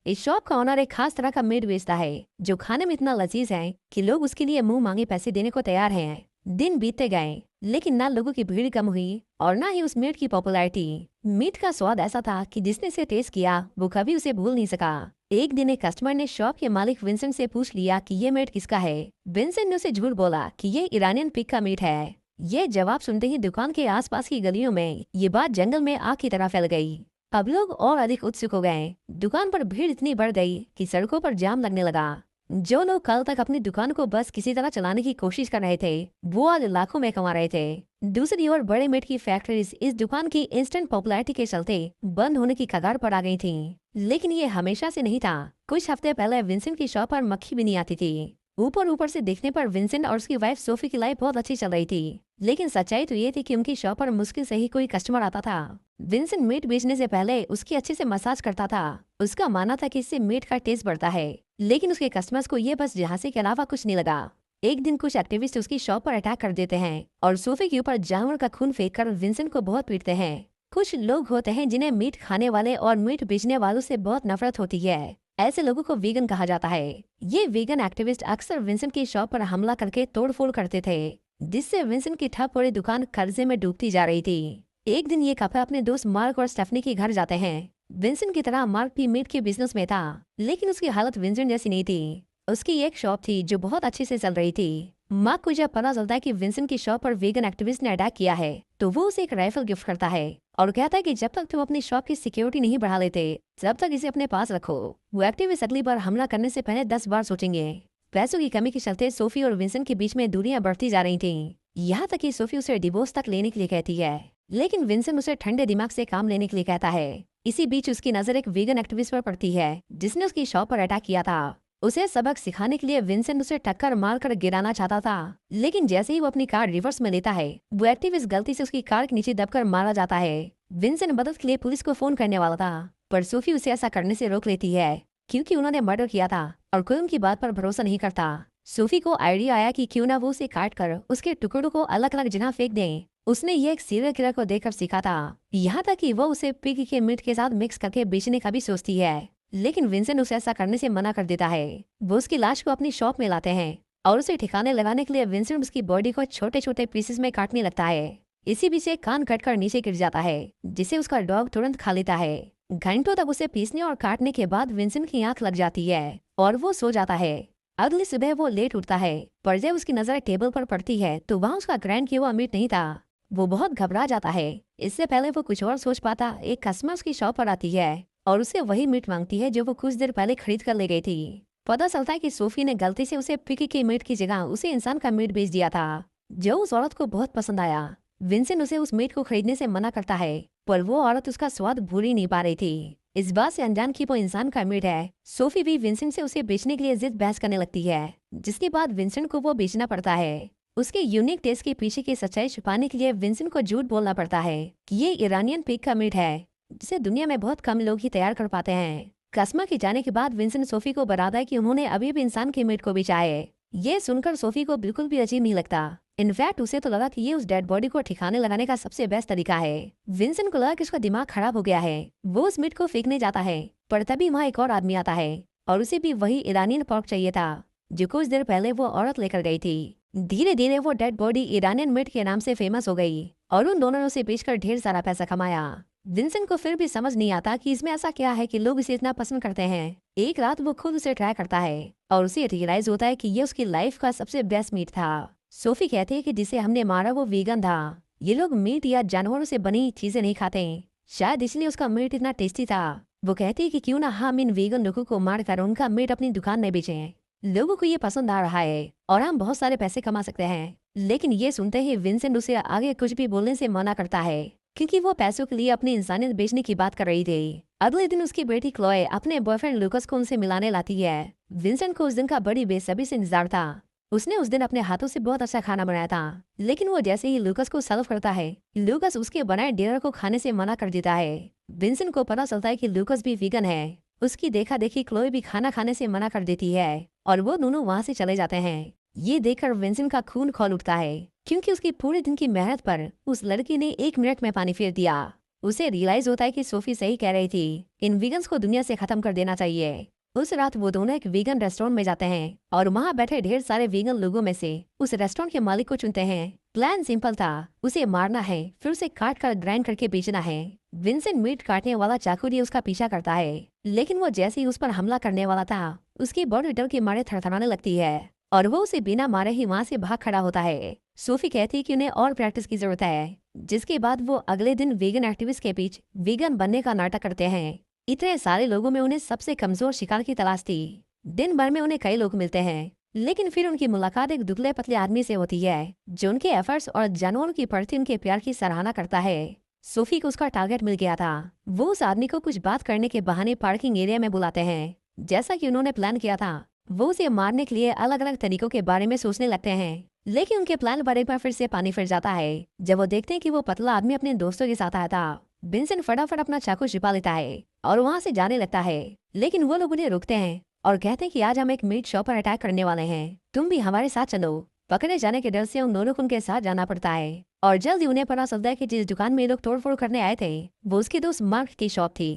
इस शॉप का ओनर एक खास तरह का मीट बेचता है जो खाने में इतना लजीज है कि लोग उसके लिए मुंह मांगे पैसे देने को तैयार हैं। दिन बीतते गए लेकिन ना लोगों की भीड़ कम हुई और ना ही उस मीट की पॉपुलैरिटी। मीट का स्वाद ऐसा था कि जिसने इसे टेस्ट किया वो कभी उसे भूल नहीं सका। एक दिन एक कस्टमर ने शॉप के मालिक विंसेंट से पूछ लिया कि ये मीट किसका है। विंसेंट ने उसे झूठ बोला कि ये ईरानियन पिग का मीट है। ये जवाब सुनते ही दुकान के आसपास की गलियों में ये बात जंगल में आग की तरह फैल गई। अब लोग और अधिक उत्सुक हो गए। दुकान पर भीड़ इतनी बढ़ गई कि सड़कों पर जाम लगने लगा। जो लोग कल तक अपनी दुकान को बस किसी तरह चलाने की कोशिश कर रहे थे वो आज लाखों में कमा रहे थे। दूसरी ओर बड़े मीट की फैक्ट्रीज इस दुकान की इंस्टेंट पॉपुलैरिटी के चलते बंद होने की कगार पर आ गई थीं। लेकिन ये हमेशा से नहीं था। कुछ हफ्ते पहले विंसेंट की शॉप पर मक्खी भी नहीं आती थी। ऊपर से देखने पर विंसेंट और उसकी वाइफ सोफी की लाइफ बहुत अच्छी चल रही थी। लेकिन सच्चाई तो ये थी कि उनकी शॉप पर मुश्किल से ही कोई कस्टमर आता था। विंसेंट मीट बेचने से पहले उसकी अच्छे से मसाज करता था। उसका मानना था कि इससे मीट का टेस्ट बढ़ता है। लेकिन उसके कस्टमर्स को ये बस झांसे के अलावा कुछ नहीं लगा। एक दिन कुछ एक्टिविस्ट उसकी शॉप पर अटैक कर देते हैं और सोफे के ऊपर जानवर का खून फेंक कर विंसेंट को बहुत पीटते हैं। कुछ लोग होते हैं जिन्हें मीट खाने वाले और मीट बेचने वालों से बहुत नफरत होती है। ऐसे लोगों को वीगन कहा जाता है। ये वीगन एक्टिविस्ट अक्सर विंसेंट की शॉप पर हमला करके तोड़फोड़ करते थे, जिससे विंसेंट की ठप पड़ी दुकान कर्जे में डूबती जा रही थी। एक दिन ये कपल अपने दोस्त मार्क और स्टेफनी के घर जाते हैं। विंसेंट की तरह मार्क भी मीट के बिजनेस में था, लेकिन उसकी हालत विंसेंट जैसी नहीं थी। उसकी एक शॉप थी जो बहुत अच्छे से चल रही थी। मार्क को जब पता चलता है कि विंसेंट की शॉप पर वीगन एक्टिविस्ट ने अटैक किया है तो वो उसे एक राइफल गिफ्ट करता है और कहता है कि जब तक तुम अपनी शॉप की सिक्योरिटी नहीं बढ़ा लेते तब तक इसे अपने पास रखो। वो एक्टिविस्ट अगली बार हमला करने से पहले 10 बार सोचेंगे। पैसों की कमी के चलते सोफी और विंसेंट के बीच में दूरियां बढ़ती जा रही थीं। यहाँ तक कि सोफी उसे डिवोर्स तक लेने के लिए कहती है, लेकिन विंसेंट उसे ठंडे दिमाग से काम लेने के लिए कहता है। इसी बीच उसकी नजर एक वीगन एक्टिविस्ट पर पड़ती है जिसने उसकी शॉप पर अटैक किया था। उसे सबक सिखाने के लिए विंसेंट उसे टक्कर मारकर गिराना चाहता था, लेकिन जैसे ही वो अपनी कार रिवर्स में लेता है वो एक्टिविस्ट गलती से उसकी कार के नीचे दबकर मारा जाता है। विंसेंट मदद के लिए पुलिस को फोन करने वाला था, पर सोफी उसे ऐसा करने से रोक लेती है क्योंकि उन्होंने मर्डर किया था और कोई उनकी बात पर भरोसा नहीं करता। सोफी को आइडिया आया कि क्यों ना वो उसे काट कर उसके टुकड़ों को अलग अलग जगह फेंक दें। उसने ये एक सीरियल किलर को देखकर सीखा था। यहाँ तक कि वो उसे पिग के मीट के साथ मिक्स करके बेचने का भी सोचती है, लेकिन विंसेंट उसे ऐसा करने से मना कर देता है। वो उसकी लाश को अपनी शॉप में लाते हैं और उसे ठिकाने लगाने के लिए विंसेंट उसकी बॉडी को छोटे छोटे पीसेस में काटने लगता है। इसी बीच एक कान कटकर नीचे गिर जाता है जिसे उसका डॉग तुरंत खा लेता है। घंटों तक उसे पीसने और काटने के बाद विंसेंट की आंख लग जाती है और वो सो जाता है। अगली सुबह वो लेट उठता है, पर जब उसकी नजर टेबल पर पड़ती है तो वहाँ उसका ग्रैंड किया हुआ मीट नहीं था। वो बहुत घबरा जाता है। इससे पहले वो कुछ और सोच पाता एक कस्टमर उसकी शॉप पर आती है और उसे वही मीट मांगती है जो वो कुछ देर पहले खरीद कर ले गई थी। पता चलता है कि सोफी ने गलती से उसे पिग के मीट की जगह उसे इंसान का मीट बेच दिया था, जो उस औरत को बहुत पसंद आया। विंसेंट उसे उस मीट को खरीदने से मना करता है, पर वो औरत उसका स्वाद भूल ही नहीं पा रही थी। इस बात से अनजान कि वो इंसान का मीट है, सोफी भी विंसेंट से उसे बेचने के लिए जिद बहस करने लगती है, जिसके बाद विंसेंट को वो बेचना पड़ता है। उसके यूनिक टेस्ट के पीछे की सच्चाई छुपाने के लिए विंसेंट को झूठ बोलना पड़ता है कि ये ईरानियन पिग का मीट है, जिसे दुनिया में बहुत कम लोग ही तैयार कर पाते हैं। कस्टमर के जाने के बाद विंसेंट सोफी को बताता है कि उन्होंने अभी भी इंसान के मीट को बेचा है। ये सुनकर सोफी को बिल्कुल भी अजीब नहीं लगता। इनफैक्ट उसे तो लगा कि ये उस डेड बॉडी को ठिकाने लगाने का सबसे बेस्ट तरीका है। विंसेंट को लगा कि उसका दिमाग खराब हो गया है। वो उस मीट को फेंकने जाता है, पर तभी वहाँ एक और आदमी आता है और उसे भी वही ईरानियन पोर्क चाहिए था जो कुछ देर पहले वो औरत लेकर गई थी। धीरे धीरे वो डेड बॉडी ईरानियन मीट के नाम से फेमस हो गई और उन दोनों ने उसे बेचकर ढेर सारा पैसा कमाया। विंसेंट को फिर भी समझ नहीं आता कि इसमें ऐसा क्या है कि लोग इसे इतना पसंद करते हैं। एक रात वो खुद उसे ट्राई करता है और उसे रियलाइज होता है कि ये उसकी लाइफ का सबसे बेस्ट मीट था। सोफी कहती है कि जिसे हमने मारा वो वीगन था। ये लोग मीट या जानवरों से बनी चीजें नहीं खाते, शायद इसलिए उसका मीट इतना टेस्टी था। वो कहती है कि क्यों ना हम इन वीगन लोगों को मारकर उनका मीट अपनी दुकान में बेचें। लोगों को ये पसंद आ रहा है और हम बहुत सारे पैसे कमा सकते हैं। लेकिन ये सुनते ही विंसेंट उसे आगे कुछ भी बोलने से मना करता है क्योंकि वो पैसों के लिए अपनी इंसानियत बेचने की बात कर रही थी। अगले दिन उसकी बेटी क्लोए अपने बॉयफ्रेंड लूकस को उनसे मिलाने लाती है। विंसेंट को उस दिन का बड़ी बेसब्री से इंतजार था। उसने उस दिन अपने हाथों से बहुत अच्छा खाना बनाया था, लेकिन वो जैसे ही लूकस को सर्व करता है लूकस उसके बनाए डिनर को खाने से मना कर देता है। विंसेंट को पता चलता है कि लूकस भी वीगन है। उसकी देखा देखी क्लोए भी खाना खाने से मना कर देती है और वो दोनों वहाँ से चले जाते हैं। ये देखकर विंसेंट का खून खौल उठता है क्योंकि उसकी पूरे दिन की मेहनत पर उस लड़की ने 1 मिनट में पानी फेर दिया। उसे रियलाइज होता है कि सोफी सही कह रही थी, इन वीगन्स को दुनिया से खत्म कर देना चाहिए। उस रात वो दोनों एक वीगन रेस्टोरेंट में जाते हैं और वहाँ बैठे ढेर सारे वीगन लोगों में से उस रेस्टोरेंट के मालिक को चुनते हैं। प्लान सिंपल था, उसे मारना है, फिर उसे काट कर ग्राइंड करके बेचना है। विंसेंट मीट काटने वाला चाकू लिए उसका पीछा करता है, लेकिन वो जैसे ही उस पर हमला करने वाला था, उसकी बॉडी डर के मारे थरथराने लगती है और वो उसे बिना मारे ही वहाँ से भाग खड़ा होता है। सोफी कहती है कि उन्हें और प्रैक्टिस की जरूरत है, जिसके बाद वो अगले दिन वीगन एक्टिविस्ट के बीच वीगन बनने का नाटक करते हैं। इतने सारे लोगों में उन्हें सबसे कमजोर शिकार की तलाश थी। दिन भर में उन्हें कई लोग मिलते हैं, लेकिन फिर उनकी मुलाकात एक दुबले पतले आदमी से होती है जो उनके एफर्ट्स और जानवरों की प्रति उनके प्यार की सराहना करता है। सोफी को उसका टारगेट मिल गया था। वो उस आदमी को कुछ बात करने के बहाने पार्किंग एरिया में बुलाते हैं, जैसा कि उन्होंने प्लान किया था। वो उसे मारने के लिए अलग अलग तरीकों के बारे में सोचने लगते हैं, लेकिन उनके प्लान पर एक बार फिर से पानी फिर जाता है जब वो देखते हैं कि वो पतला आदमी अपने दोस्तों के साथ आया था। विंसेंट फटाफट अपना चाकू छिपा लेता है और वहाँ से जाने लगता है, लेकिन वो लोग उन्हें रोकते हैं और कहते हैं कि आज हम एक मीट शॉप पर अटैक करने वाले हैं, तुम भी हमारे साथ चलो। पकड़े जाने के डर से उन दोनों को उनके साथ जाना पड़ता है और जल्द ही उन्हें पता चलता है कि जिस दुकान में ये लोग तोड़फोड़ करने आए थे वो उसके दोस्त मार्क की शॉप थी।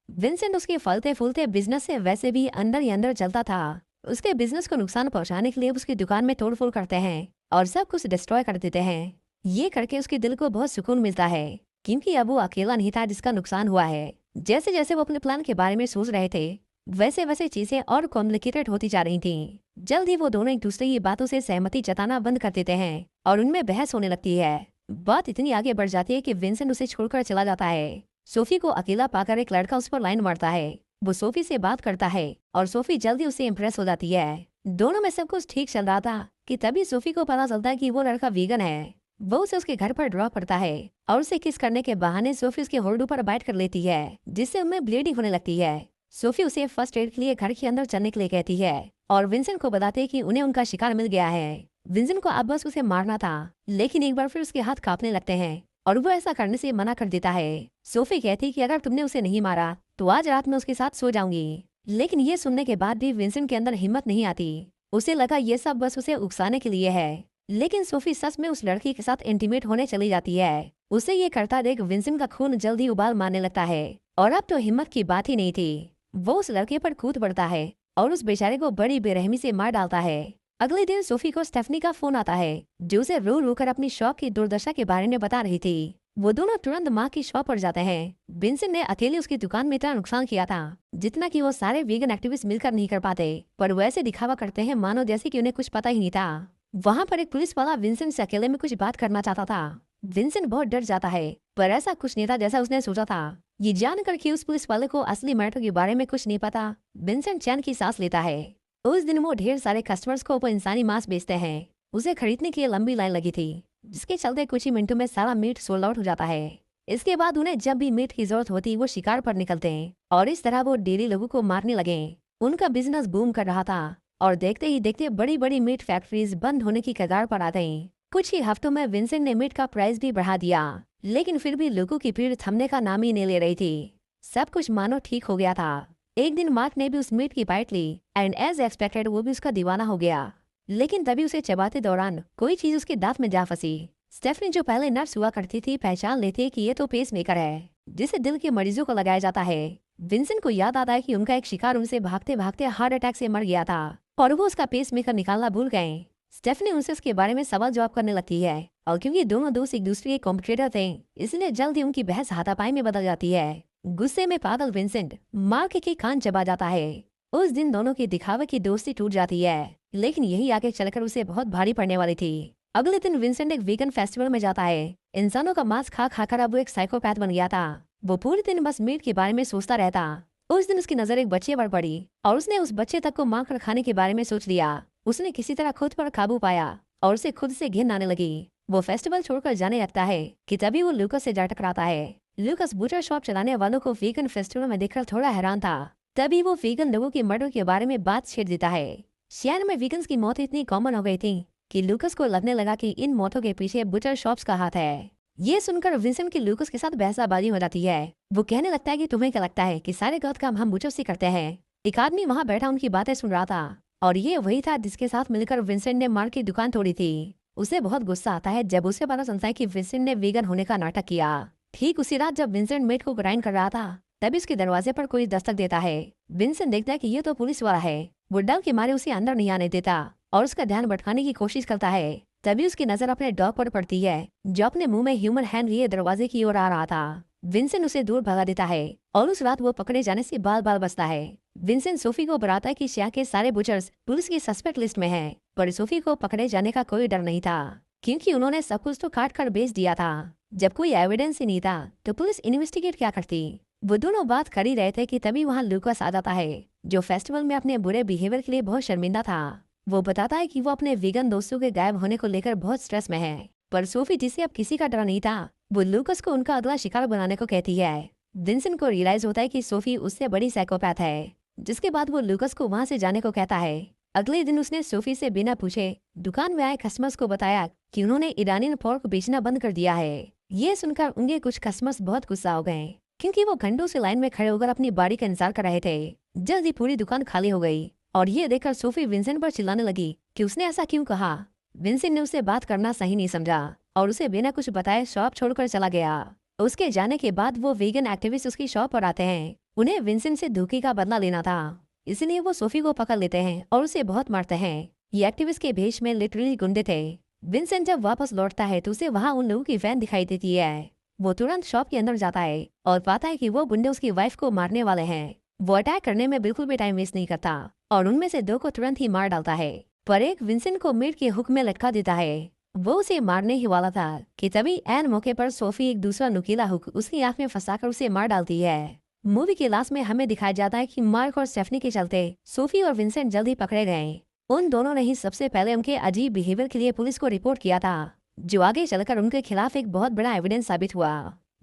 विंसेंट उसके फलते फूलते बिजनेस से वैसे भी अंदर ही अंदर चलता था। उसके बिजनेस को नुकसान पहुंचाने के लिए उसकी दुकान में तोड़फोड़ करते हैं और सब कुछ डिस्ट्रॉय कर देते हैं। ये करके उसके दिल को बहुत सुकून मिलता है, क्योंकि अब वो अकेला नहीं था जिसका नुकसान हुआ है। जैसे जैसे वो अपने प्लान के बारे में सोच रहे थे, वैसे वैसे चीजें और कॉम्प्लिकेटेड होती जा रही थीं। जल्द ही वो दोनों एक दूसरे की बातों से सहमति जताना बंद कर देते हैं और उनमें बहस होने लगती है। बात इतनी आगे बढ़ जाती है कि विंसेंट उसे छोड़कर चला जाता है। सोफी को अकेला पाकर एक लड़का उस पर लाइन मारता है। वो सोफी से बात करता है और सोफी जल्दी उससे इम्प्रेस हो जाती है। दोनों में सब कुछ ठीक चल रहा था कि तभी सोफी को पता चलता है कि वो लड़का वीगन है। वो उसे उसके घर पर ड्रॉप करता है और उसे किस करने के बहाने सोफी उसके होल्डू पर बाइट कर लेती है, जिससे उनमें ब्लीडिंग होने लगती है। सोफी उसे फर्स्ट एड के लिए घर के अंदर चलने के लिए कहती है और विंसेंट को बताते हैं कि उन्हें उनका शिकार मिल गया है। विंसेंट को अब बस उसे मारना था, लेकिन एक बार फिर उसके हाथ कांपने लगते हैं और वो ऐसा करने से मना कर देता है। सोफी कहती है कि अगर तुमने उसे नहीं मारा तो आज रात में उसके साथ सो जाऊंगी, लेकिन ये सुनने के बाद भी विंसेंट के अंदर हिम्मत नहीं आती। उसे लगा ये सब बस उसे उकसाने के लिए है, लेकिन सोफी सच में उस लड़की के साथ इंटीमेट होने चली जाती है। उसे ये करता देख विंसेंट का खून जल्दी उबाल मारने लगता है और अब तो हिम्मत की बात ही नहीं थी। वो उस लड़के पर कूद पड़ता है और उस बेचारे को बड़ी बेरहमी से मार डालता है। अगले दिन सोफी को स्टेफनी का फोन आता है, जो उसे रो रो कर अपनी शॉप की दुर्दशा के बारे में बता रही थी। वो दोनों तुरंत माँ की शॉप पर जाते हैं। विंसेंट ने अकेले उसकी दुकान में इतना नुकसान किया था जितना कि वो सारे वीगन एक्टिविस्ट मिलकर नहीं कर पाते, पर वो ऐसे दिखावा करते हैं मानो जैसे कि उन्हें कुछ पता ही नहीं था। वहाँ पर एक पुलिस वाला विंसेंट से अकेले में कुछ बात करना चाहता था। विंसेंट बहुत डर जाता है, पर ऐसा कुछ नहीं था जैसा उसने सोचा था। ये जानकर कि उस पुलिस वाले को असली मैटर के बारे में कुछ नहीं पता, विंसेंट चैन की सांस लेता है। उस दिन वो ढेर सारे कस्टमर्स को वो इंसानी मांस बेचते हैं। उसे खरीदने के लिए लंबी लाइन लगी थी, जिसके चलते कुछ ही मिनटों में सारा मीट सोल्ड आउट हो जाता है। इसके बाद उन्हें जब भी मीट की जरूरत होती वो शिकार पर निकलते हैं और इस तरह वो डेली लोगों को मारने लगे। उनका बिजनेस बूम कर रहा था और देखते ही देखते बड़ी बड़ी मीट फैक्ट्रीज बंद होने की कगार पर आ गईं। कुछ ही हफ्तों में विंसेंट ने मीट का प्राइस भी बढ़ा दिया, लेकिन फिर भी लोगों की भीड़ थमने का नाम ही नहीं ले रही थी। सब कुछ मानो ठीक हो गया था। एक दिन मार्क ने भी उस मीट की बाइट ली एंड एज एक्सपेक्टेड वो भी उसका दीवाना हो गया, लेकिन तभी उसे चबाते दौरान कोई चीज उसके दांत में जा फंसी। स्टेफनी जो पहले नर्स हुआ करती थी पहचान लेती है कि ये तो पेस मेकर है, जिसे दिल के मरीजों को लगाया जाता है। विंसेंट को याद आता है कि उनका एक शिकार उनसे भागते भागते हार्ट अटैक से मर गया था और वो उसका पेस मेकर निकालना भूल गए। स्टेफनी उनसे उसके बारे में सवाल जवाब करने लगती है और क्योंकि दोनों दोस्त एक दूसरे के कॉम्पिटिटर थे, इसलिए जल्दी उनकी बहस हाथापाई में बदल जाती है। गुस्से में पागल विंसेंट मार्क की कान चबा जाता है। उस दिन दोनों की दिखावे की दोस्ती टूट जाती है, लेकिन यही आगे चलकर उसे बहुत भारी पड़ने वाली थी। अगले दिन विंसेंट एक वीगन फेस्टिवल में जाता है। इंसानों का मांस खा खाकर अब वो एक साइकोपैथ बन गया था। वो पूरे दिन बस मीट के बारे में सोचता रहता। उस दिन उसकी नजर एक बच्चे पर पड़ी और उसने उस बच्चे तक को मार कर खाने के बारे में सोच लिया। उसने किसी तरह खुद पर काबू पाया और उसे खुद से घिन आने लगी। वो फेस्टिवल छोड़कर जाने लगता है कि तभी वो लूकस से जा टकराता है। लूकस बूचर शॉप चलाने वालों को वीगन फेस्टिवल में देखकर थोड़ा हैरान था। तभी वो वीगन लोगों के मर्डर के बारे में बात छेड़ देता है। शहर में वीगन्स की मौत इतनी कॉमन हो गई थी कि लूकस को लगने लगा कि इन मौतों के पीछे बूचर शॉप्स का हाथ है। ये सुनकर विंसेंट की लूकस के साथ बहसाबाजी हो जाती है। वो कहने लगता है कि तुम्हें क्या लगता है कि सारे गलत काम हम बूचर से करते हैं। एक आदमी वहाँ बैठा उनकी बातें सुन रहा था और ये वही था जिसके साथ मिलकर विंसेंट ने मार्क की दुकान तोड़ी थी। उसे बहुत गुस्सा आता है जब उसे पता चलता है कि विंसेंट ने वीगन होने का नाटक किया। ठीक उसी रात जब विंसेंट मेट को ग्राइंड कर रहा था तभी उसके दरवाजे पर कोई दस्तक देता है। विंसेंट देखता है कि ये तो पुलिस वाला है। वो डर के मारे उसे अंदर नहीं आने देता और उसका ध्यान भटकाने की कोशिश करता है। तभी उसकी नजर अपने डॉग पर पड़ती है जो अपने मुंह में ह्यूमन हैंड लिए दरवाजे की ओर आ रहा था। विंसेंट उसे दूर भगा देता है और उस रात वो पकड़े जाने से बाल बाल बचता है। विंसेंट सोफी को बताता है कि शिया के सारे बुचर्स पुलिस की सस्पेक्ट लिस्ट में हैं, पर सोफी को पकड़े जाने का कोई डर नहीं था क्योंकि उन्होंने सब कुछ तो काट कर बेच दिया था। जब कोई एविडेंस ही नहीं था तो पुलिस इन्वेस्टिगेट क्या करती। वो दोनों बात कर ही रहे थे कि तभी वहाँ लूकास आ जाता है जो फेस्टिवल में अपने बुरे बिहेवियर के लिए बहुत शर्मिंदा था। वो बताता है कि वो अपने वीगन दोस्तों के गायब होने को लेकर बहुत स्ट्रेस में है, पर सोफी जिसे अब किसी का डर नहीं था वो लूकास को उनका अगला शिकार बनाने को कहती है। विंसेंट को रियलाइज होता है कि सोफी उससे बड़ी साइकोपैथ है, जिसके बाद वो लूकास को वहाँ से जाने को कहता है। अगले दिन उसने सोफी से बिना पूछे दुकान में आए कस्टमर्स को बताया कि उन्होंने ईरानियन पोर्क बेचना बंद कर दिया है। ये सुनकर उनके कुछ कस्टमर्स बहुत गुस्सा हो गए क्योंकि वो घंटों से लाइन में खड़े होकर अपनी बारी का इंतजार कर रहे थे। जल्दी पूरी दुकान खाली हो गई और ये देखकर सोफी विंसेंट पर चिल्लाने लगी कि उसने ऐसा क्यों कहा। विंसेंट ने उसे बात करना सही नहीं समझा और उसे बिना कुछ बताए शॉप छोड़कर चला गया। उसके जाने के बाद वो वीगन एक्टिविस्ट उसकी शॉप पर आते हैं। उन्हें विंसेंट से धोखे का बदला लेना था, इसलिए वो सोफी को पकड़ लेते हैं और उसे बहुत मारते हैं। ये एक्टिविस्ट के भेष में लिटरली गुंडे थे। विंसेंट जब वापस लौटता है तो उसे वहाँ उन लोगों की वैन दिखाई देती है। वो तुरंत शॉप के अंदर जाता है और पाता है कि वो गुंडे उसकी वाइफ को मारने वाले हैं। वो अटैक करने में बिल्कुल भी टाइम वेस्ट नहीं करता और उनमें से 2 को तुरंत ही मार डालता है, पर एक विंसेंट को मेड के हुक में लटका देता है। वो उसे मारने ही वाला था कि तभी ऐन मौके पर सोफी एक दूसरा नुकीला हुक उसकी आंख में फंसाकर उसे मार डालती है। मूवी के लास्ट में हमें दिखाया जाता है कि मार्क और स्टेफनी के चलते सोफी और विंसेंट जल्दी पकड़े गए। उन दोनों ने ही सबसे पहले उनके अजीब बिहेवियर के लिए पुलिस को रिपोर्ट किया था, जो आगे चलकर उनके खिलाफ एक बहुत बड़ा एविडेंस साबित हुआ।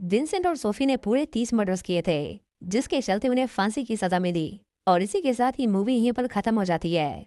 विंसेंट और सोफी ने पूरे 30 मर्डर्स किए थे, जिसके चलते उन्हें फांसी की सजा मिली। और इसी के साथ ही मूवी यहीं पर खत्म हो जाती है।